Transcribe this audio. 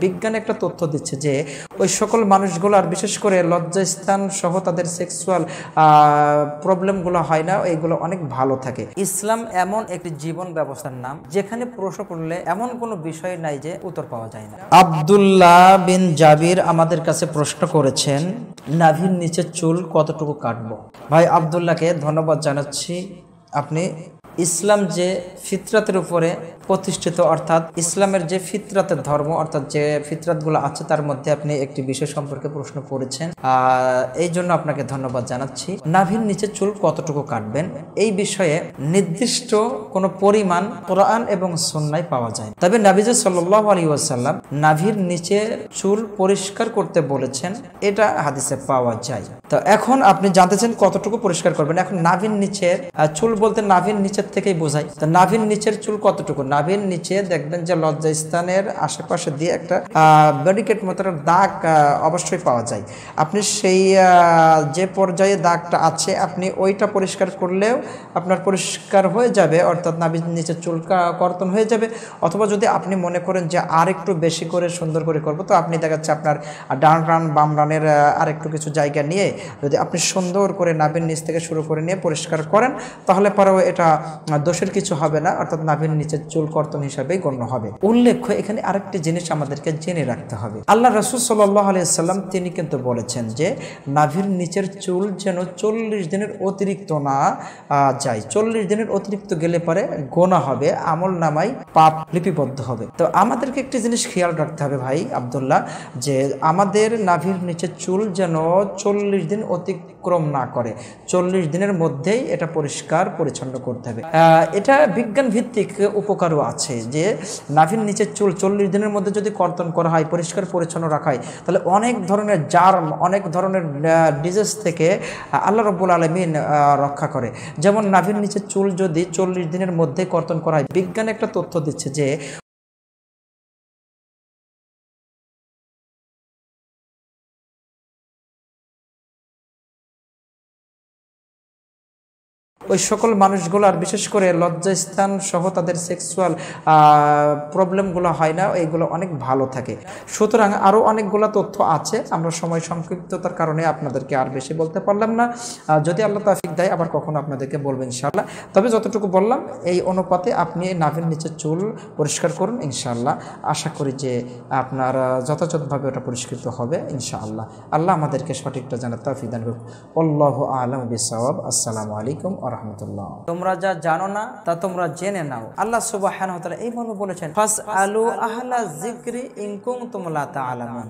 বিজ্ঞান একটা তথ্য দিচ্ছে যে ওই সকল মানুষগুলো আর বিশেষ করে লজ্জাস্থান সহ তাদের সেক্সুয়াল প্রবলেমগুলো হয় না, এইগুলো অনেক ভালো থাকে। ইসলাম এমন একটি জীবন ব্যবস্থার নাম যেখানে প্রশ্ন করলে এমন কোনো বিষয় নাই যে উত্তর পাওয়া যায় না। আব্দুল্লাহ বিন জাবির আমাদের কাছে প্রশ্ন করেছেন, নাভির নিচে চুল কতটুকু কাটবো? ভাই আব্দুল্লাহকে ধন্যবাদ জানাচ্ছি। আপনি ইসলাম যে ফিতরাতের উপরে প্রতিষ্ঠিত, অর্থাৎ ইসলামের যে ফিতরাতের ধর্ম, অর্থাৎ যে ফিতরাতগুলো আছে তার মধ্যে আপনি একটি বিষয় সম্পর্কে প্রশ্ন করেছেন, এই জন্য আপনাকে ধন্যবাদ জানাচ্ছি। নাভির নিচে চুল কতটুকু কাটবেন এই বিষয়ে নির্দিষ্ট কোনো পরিমাণ কোরআন এবং সুন্নায় পাওয়া যায়, তবে নবী সাল্লাল্লাহু আলাইহি ওয়াসাল্লাম নাভির নিচে চুল পরিষ্কার করতে বলেছেন, এটা হাদিসে পাওয়া যায়। তো এখন আপনি জানতেছেন কতটুকু পরিষ্কার করবেন। এখন নাভির নিচের চুল বলতে নাভির নিচের থেকেই বোঝায়। তো নাভির নিচের চুল কতটুকু? নাভির নিচে দেখবেন যে লজ্জাস্থানের আশেপাশে দিয়ে একটা ব্যারিকেড মতো দাগ অবশ্যই পাওয়া যায়। আপনি সেই যে পর্যায়ে দাগটা আছে আপনি ওইটা পরিষ্কার করলেও আপনার পরিষ্কার হয়ে যাবে, অর্থাৎ নাভির নিচে চুল কর্তন হয়ে যাবে। অথবা যদি আপনি মনে করেন যে আর একটু বেশি করে সুন্দর করে করবো, তো আপনি দেখাচ্ছে আপনার ডান রান বাম রানের আর একটু কিছু জায়গা নিয়ে যদি আপনি সুন্দর করে নাভির নিচ থেকে শুরু করে নিয়ে পরিষ্কার করেন, তাহলে পরেও এটা দোষের কিছু হবে না, অর্থাৎ নাভির নিচের চুল কর্তন হিসাবেই গণ্য হবে। উল্লেখ্য এখানে আরেকটি জিনিস আমাদেরকে জেনে রাখতে হবে। আল্লাহ রাসূল সাল্লাল্লাহু আলাইহি সাল্লাম তিনি কিন্তু বলেছেন যে নাভির নিচের চুল যেন 40 দিনের অতিরিক্ত না যায়। 40 দিনের অতিরিক্ত গেলে পরে গোনা হবে, আমল নামায় পাপ লিপিবদ্ধ হবে। তো আমাদেরকে একটি জিনিস খেয়াল রাখতে হবে ভাই আব্দুল্লাহ, যে আমাদের নাভির নিচের চুল যেন 40 দিন অতিক্রম না করে, 40 দিনের মধ্যেই এটা পরিষ্কার পরিচ্ছন্ন করতে হবে। এটা বিজ্ঞান ভিত্তিক উপকারও আছে যে নাভির নিচের চুল 40 দিনের মধ্যে যদি কর্তন করা হয়, পরিষ্কার পরিচ্ছন্ন রাখা হয়, তাহলে অনেক ধরনের জার্ম, অনেক ধরনের ডিজিজ থেকে আল্লাহ রাব্বুল আলামিন রক্ষা করে। যেমন নাভির নিচের চুল যদি 40 দিনের মধ্যে কর্তন করা হয়, বিজ্ঞান একটা তথ্য দিচ্ছে যে ওই সকল মানুষগুলো আর বিশেষ করে লজ্জাস্থান সহ তাদের সেক্সুয়াল প্রবলেমগুলো হয় না, এইগুলো অনেক ভালো থাকে। সুতরাং আরও অনেকগুলো তথ্য আছে, আমরা সময় সংক্ষিপ্ততার কারণে আপনাদেরকে আর বেশি বলতে পারলাম না। যদি আল্লাহ তৌফিক দেয় আবার কখনো আপনাদেরকে বলবো ইনশাআল্লাহ। তবে যতটুকু বললাম এই অনুপাতে আপনি নাভির নিচের চুল পরিষ্কার করুন, ইনশাআল্লাহ আশা করি যে আপনার যথাযথভাবে ওটা পরিষ্কৃত হবে ইনশাআল্লাহ। আল্লাহ আমাদেরকে সঠিকটা জানার তৌফিক দান করুন। আল্লাহু আ'লামু বিস-সাওয়াব। আসসালামু আলাইকুম ওয়া রাহমাতুল্লাহ। তোমরা যা জানো না তা তোমরা জেনে নাও। আল্লাহ সুবহানাহু ওয়া তাআলা এই মর্মে বলেছেন, ফাসআলু আহলা যিকরি ইন কুনতুম লা তা'লামুন।